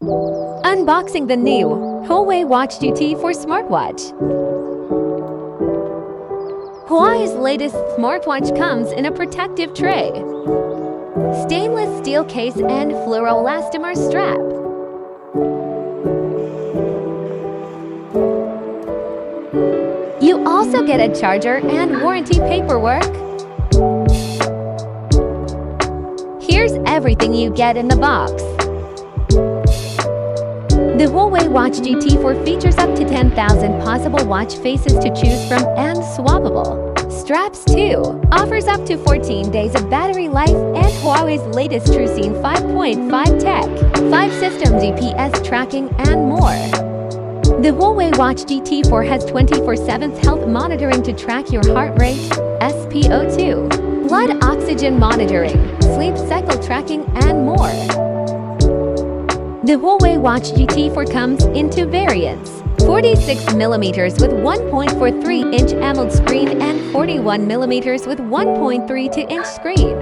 Unboxing the new Huawei Watch GT for smartwatch. Huawei's latest smartwatch comes in a protective tray, stainless steel case and fluoroelastomer strap. You also get a charger and warranty paperwork. Here's everything you get in the box. The Huawei Watch GT4 features up to 10,000 possible watch faces to choose from and swappable straps too. Offers up to 14 days of battery life and Huawei's latest TrueScene 5.5 tech, 5 system GPS tracking and more. The Huawei Watch GT4 has 24/7 health monitoring to track your heart rate, SpO2, blood oxygen monitoring, sleep cycle tracking and more. The Huawei Watch GT4 comes in two variants: 46mm with 1.43-inch AMOLED screen and 41mm with 1.32-inch screen.